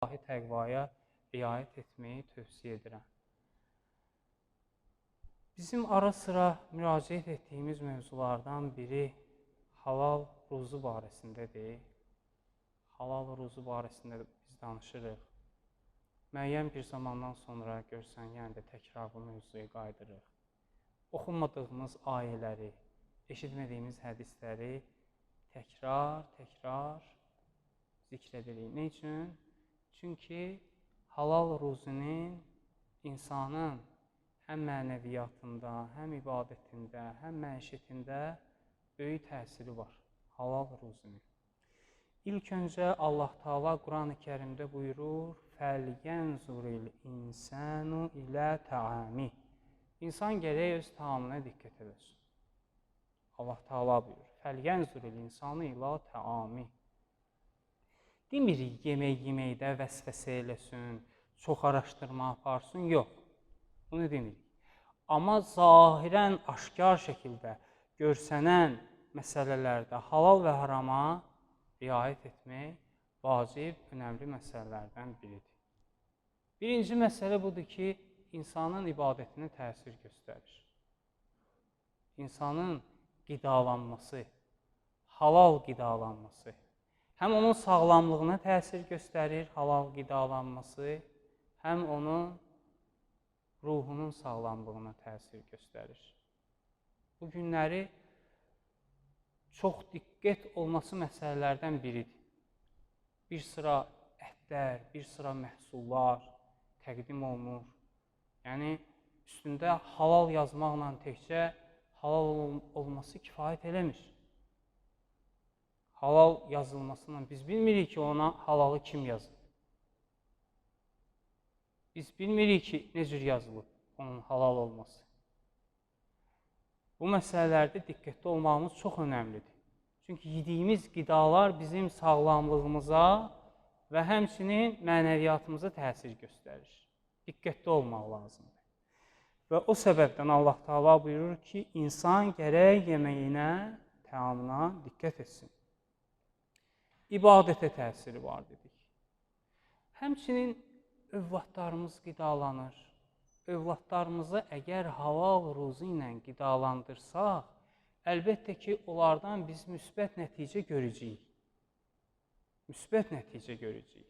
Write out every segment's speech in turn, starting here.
ilahi təqvaya riayət etməyi tövsiyə edirəm. Bizim ara sıra müraciət etdiyimiz mövzulardan biri halal ruzu barəsindədir. Halal ruzu barəsində biz danışırıq. Müəyyən bir zamandan sonra görsən, yəni də təkrar bu mövzuya qayıdırıq. Oxunmadığımız ayələri, eşitmədiyimiz hədisləri təkrar zikr edirik. Nə üçün? Çünki halal ruzunun insanın həm mənəviyyatında, həm ibadətində, həm məişətində böyük təsiri var. Halal ruzunun. İlk öncə Allah Teala Quran-ı Kərimdə buyurur: "Fəlyənzuril insanu ilə təami." İnsan gərək öz taamına diqqət edesin. Allah Teala buyurur: "Fəlyənzuril insanu ilə təami." Demirik yeməkdə vəsvəsə eləsin, çox araşdırma aparsın, yox. Bunu demirik. Amma zahirən, aşkar şəkildə görsənən məsələlərdə halal və harama riayət etmək vacib, önəmli məsələlərdən biridir. Birinci məsələ budur ki, insanın ibadətinə təsir göstərir. İnsanın qidalanması, halal qidalanması, həm onun sağlamlığına təsir göstərir halal qidalanması, həm onun ruhunun sağlamlığına təsir göstərir. Bu günləri çox diqqət olması məsələlərdən biridir. Bir sıra ətlər, bir sıra məhsullar təqdim olunur. Yəni, üstündə halal yazmaqla təkcə halal olması kifayət eləmir. Halal yazılmasından biz bilmirik ki, ona halalı kim yazıb. Biz bilmirik ki, nə cür yazılıb onun halal olması. Bu məsələlərdə diqqətli olmağımız çox önəmlidir. Çünki yediyimiz qidalar bizim sağlamlığımıza və həmçinin mənəviyyatımıza təsir göstərir. Diqqətli olmaq lazımdır. Və o səbəbdən Allah Teala buyurur ki, insan gərək yeməyinə, təamına diqqət etsin. İbadətə təsiri var dedik. Həmçinin övladlarımız qidalanır. Övladlarımızı əgər halal ruzu ilə qidalandırsaq, əlbəttə ki, onlardan biz müsbət nəticə görəcəyik. Müsbət nəticə görəcəyik.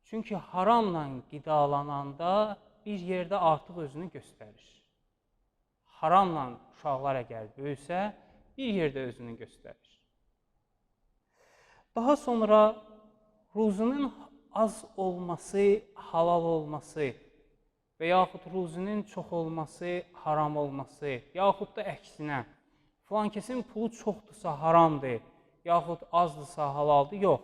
Çünki haramla qidalananda bir yerdə artıq özünü göstərir. Haramla uşaqlar əgər böyüsə, bir yerdə özünü göstərir. Daha sonra ruzunun az olması, halal olması və yaxud ruzunun çox olması, haram olması, yaxud da əksinə, filan kəsin pulu çoxdursa haramdır, yaxud azdırsa halaldır, yox.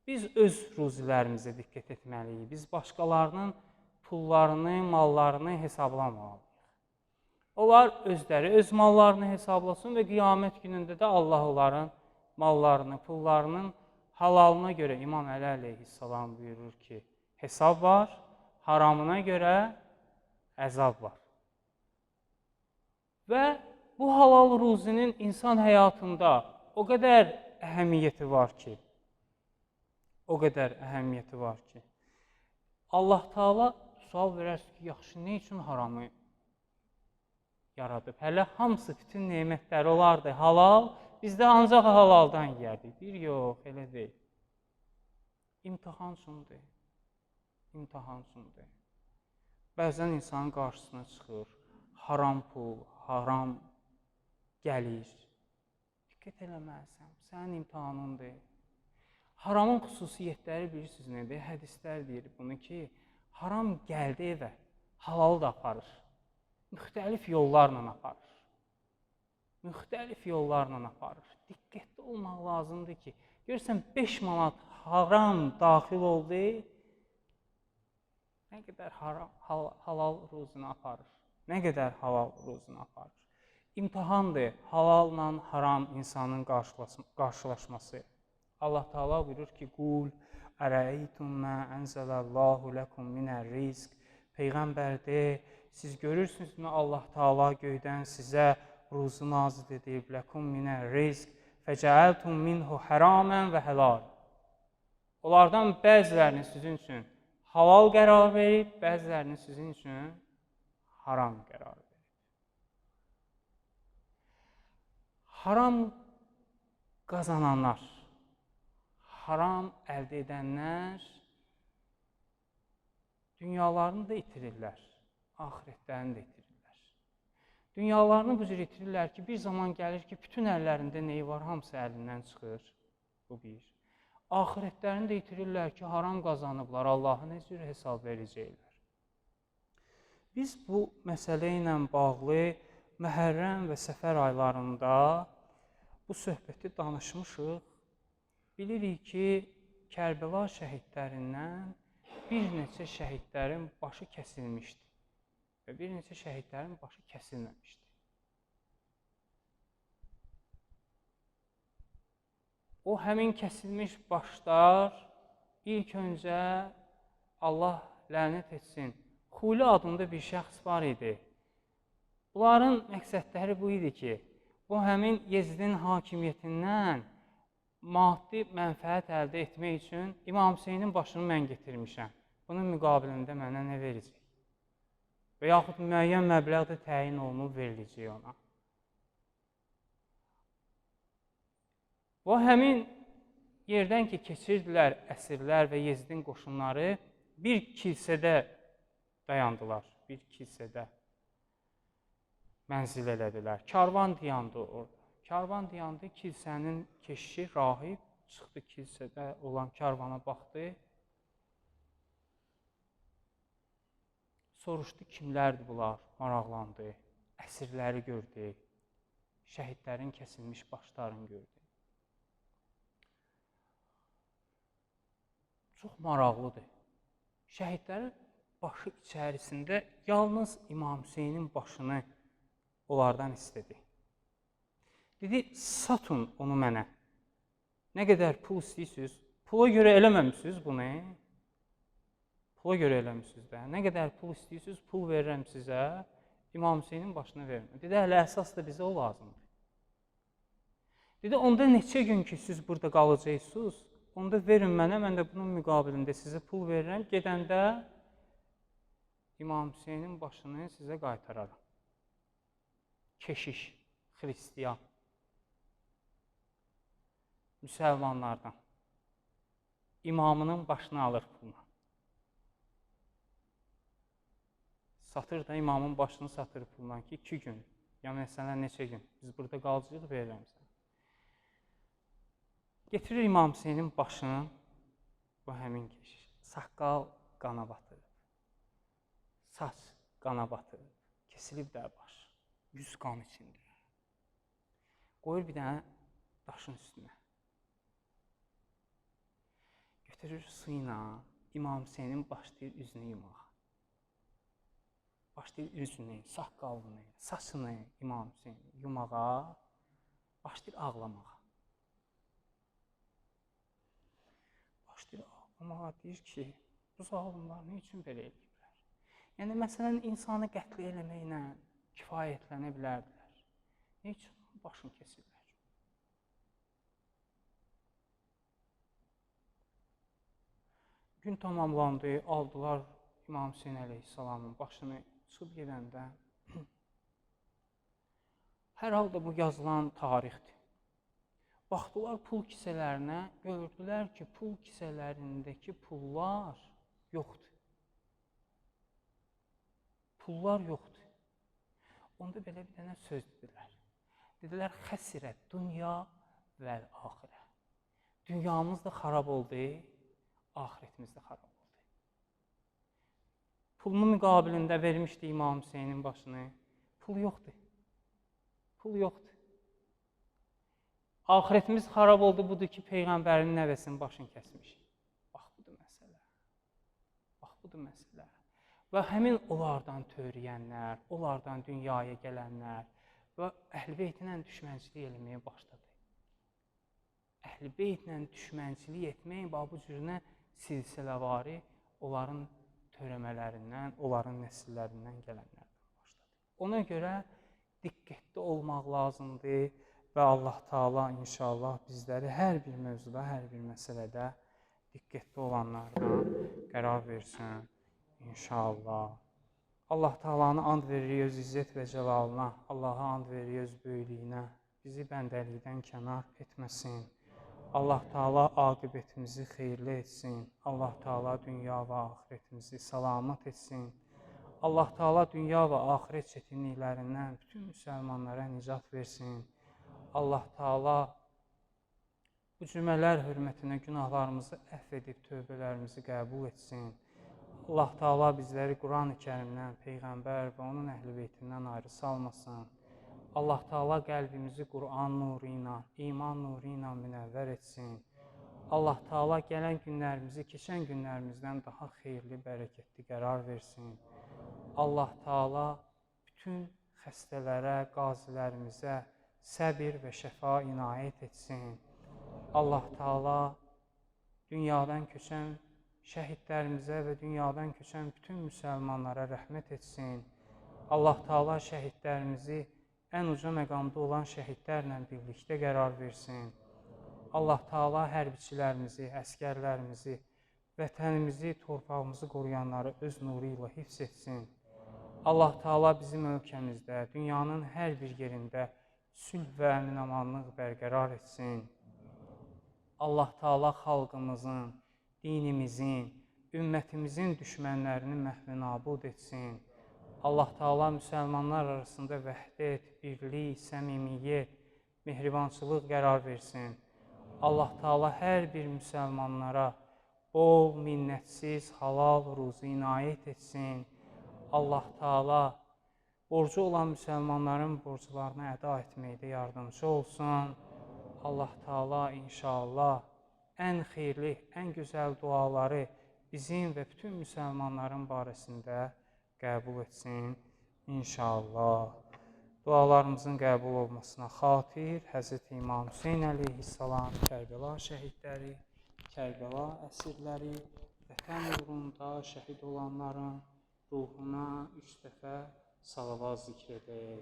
Biz öz ruzilərimizə diqqət etməliyik. Biz başqalarının pullarını, mallarını hesablamalıyıq. Onlar özləri öz mallarını hesablasın və qiyamət günündə də Allah onların mallarını, pullarının halalına görə İmam Əli əleyhissalam buyurur ki, hesab var, haramına görə əzab var. Və bu halal ruzunun insan həyatında o qədər əhəmiyyəti var ki, Allah Teala sual verərsə ki, yaxşı, nə üçün haramı yaradıb? Hələ hamısı, bütün nemətləri olardı halal, biz də ancaq halaldan yiyərdik. Bir yox, elə deyil. İmtihan üçündür. Bəzən insanın qarşısına çıxır, haram pul, haram gəlir. Diqqət eləməlisən, sənin imtihanındır. Haramın xüsusiyyətləri bilirsiniz nədir? Hədislər deyir bunu ki, haram gəldi evə, halalı da aparır. Müxtəlif yollarla aparır. Diqqətli olmaq lazımdır ki, görürsən 5 manat haram daxil oldu, nə qədər halal ruzunu aparır. İmtihandır halalla haram insanın qarşılaşması. Allah Teala buyurur ki, Qul ərəytum mə ənzəlallahu ləkum minər rizq. Peyğəmbər de, siz görürsünüzmü Allah Teala göydən sizə ruzu nazil edib, ləkum minər rizq, fəcəəltum minhu həramən və həlal. Onlardan bəzilərini sizin üçün halal qərar verib, bəzilərini sizin üçün haram qərar verib. Haram qazananlar, haram əldə edənlər dünyalarını da itirirlər, axirətlərini də itirirlər. Dünyalarını bu cür itirirlər ki, bir zaman gəlir ki, bütün əllərində neyi var, hamısı əlindən çıxır. Bu bir. Axirətlərini də itirirlər ki, haram qazanıblar, Allah'a nə cür hesab verəcəklər. Biz bu məsələ ilə bağlı Məhərrəm və Səfər aylarında bu söhbəti danışmışıq. Bilirik ki, Kərbəla şəhidlərindən bir neçə şəhidlərin başı kəsilmişdi və bir neçə şəhidlərin başı kəsilməmişdi. O həmin kəsilmiş başlar ilk öncə Allah lənət etsin, Xuli adında bir şəxs var idi. Bunların məqsədləri bu idi ki, bu həmin Yezidin hakimiyyətindən maddi mənfəət əldə etmək üçün İmam Hüseynin başını mən getirmişəm. Bunun müqabilində mənə nə verəcək? Və yaxud müəyyən məbləğdə təyin olunub veriləcək ona. O həmin yerdən ki, keçirdilər əsirlər və Yezidin qoşunları bir kilsədə dayandılar, bir kilsədə mənzil elədilər. Karvan dayandı orada. Karvan dayandı, kilsənin keşişi, rahib çıxdı kilsədə olan karvana baxdı. Soruşdu, kimlərdir bunlar? Maraqlandı, əsirləri gördü, şəhidlərin kəsilmiş başlarını gördü. Çox maraqlıdır. Şəhidlərin başı içərisində yalnız İmam Hüseynin başını onlardan istədi. Dedi, satın onu mənə. Nə qədər pul istəyirsiniz? Pula görə eləməmişsiniz bunu. Pula görə eləmişsiniz də. Nə qədər pul istəyirsiniz, pul verirəm sizə. İmam Hüseynin başına verin. Dedi, hələ əsas da bizə o lazımdır. Dedi, onda neçə gün ki, siz burada qalacaqsınız, onda verin mənə, mən də bunun müqabilində sizə pul verirəm. Gedəndə İmam Hüseynin başını sizə qaytararam. Keşiş, xristiyan, müsəlmanlardan imamının başını alır puluna. Satır da imamın başını satır pulundan ki, 2 gün, ya məsələn neçə gün, biz burada qalacağıq, verirəm sənə. Getirir İmam Hüseynin başını, bu həmin keşiş, saqqal qana batırıb, saç qana batırıb, kesilib də baş, yüz qan içində. Qoyur bir dənə daşın üstünə. Götürür su ilə İmam Hüseynin başlayır üzünü yumağa. Başlayır üzünü, saqqalını, saçını İmam Hüseynin yumağa, başlayır ağlamağa. Başlayır ağlamağa, deyir ki, bu zalimlar nə üçün belə eləyirlər? Yəni, məsələn, insanı qətl eləməklə kifayətlənə bilərdilər. Nə üçün başını kesirlər? Gün tamamlandı, aldılar İmam Hüseyin əleyhissalamın başını çıxıb gedəndə. Hər halda bu yazılan tarixdir. Baxdılar pul kisələrinə, gördülər ki, pul kisələrindəki pullar yoxdur. Pullar yoxdur. Onda belə bir dənə söz dedilər. Dedilər, xəsirət dünya vəl axirə. Dünyamız da xarab oldu, axirətimiz də xarab oldu. Pulun müqabilində vermişdi İmam Hüseynin başını. Pul yoxdur. Pul yoxdur. Axirətimiz xarab oldu, budur ki, Peyğəmbərin nəvəsinin başını kəsmiş. Bax, budur məsələ. Bax, budur məsələ. Və həmin onlardan törəyənlər, onlardan dünyaya gələnlər və Əhl-i-Beytlə düşmənçilik eləməyə başladı. Əhl-i-Beytlə düşmənçilik etmək, bu cürünə silsiləvari onların törəmələrindən, onların nəsillərindən gələnlərdən başladı. Ona görə diqqətli olmaq lazımdır və Allah Taala inşallah bizləri hər bir mövzuda, hər bir məsələdə diqqətli olanlardan qərar versin inşallah. Allah Taala'nı and veririk öz izzət və cəlalına, Allaha and veririk öz böyüklüyünə, bizi bəndəlikdən kənar etməsin. Allah Taala aqibətimizi xeyirli etsin. Allah Taala dünya və axirətimizi salamat etsin. Allah Taala dünya və axirət çətinliklərindən bütün müsəlmanlara nicat versin. Allah Taala bu cümələr hörmətinə günahlarımızı əfv edib tövbələrimizi qəbul etsin. Allah Taala bizləri Quran-ı Kərimdən, Peyğəmbər və onun əhl-i beytindən ayrı salmasın. Allah Taala qəlbimizi Quran nuru ilə, iman nuru ilə münəvvər etsin. Allah Taala gələn günlərimizi keçən günlərimizdən daha xeyirli, bərəkətli qərar versin. Allah Taala bütün xəstələrə, qazilərimizə səbir və şəfa inayət etsin. Allah Taala dünyadan köçən şəhidlərimizə və dünyadan köçən bütün müsəlmanlara rəhmət etsin. Allah Taala şəhidlərimizi ən uca məqamda olan şəhidlərlə birlikdə qərar versin. Allah Taala hərbiçilərimizi, əskərlərimizi, vətənimizi, torpağımızı qoruyanları öz nuru ilə hifz etsin. Allah Taala bizim ölkəmizdə, dünyanın hər bir yerində sülh və əmin-amanlıq bərqərar etsin. Allah Taala xalqımızın, dinimizin, ümmətimizin düşmənlərini məhv nabud etsin. Allah Taala müsəlmanlar arasında vəhdət, birlik, səmimiyyət, mehribançılıq qərar versin. Allah Taala hər bir müsəlmanlara bol, minnətsiz, halal ruzu inayət etsin. Allah Taala borcu olan müsəlmanların borclarını əda etməkdə yardımcı olsun. Allah Taala inşallah ən xeyirli, ən gözəl duaları bizim və bütün müsəlmanların barəsində qəbul etsin inşallah. Dualarımızın qəbul olmasına xatir Hz. İmam Hüseyn əleyhissalam, Kərbəla şəhidləri, Kərbəla əsirləri, vətən uğrunda şəhid olanların ruhuna 3 dəfə salavat zikr edək.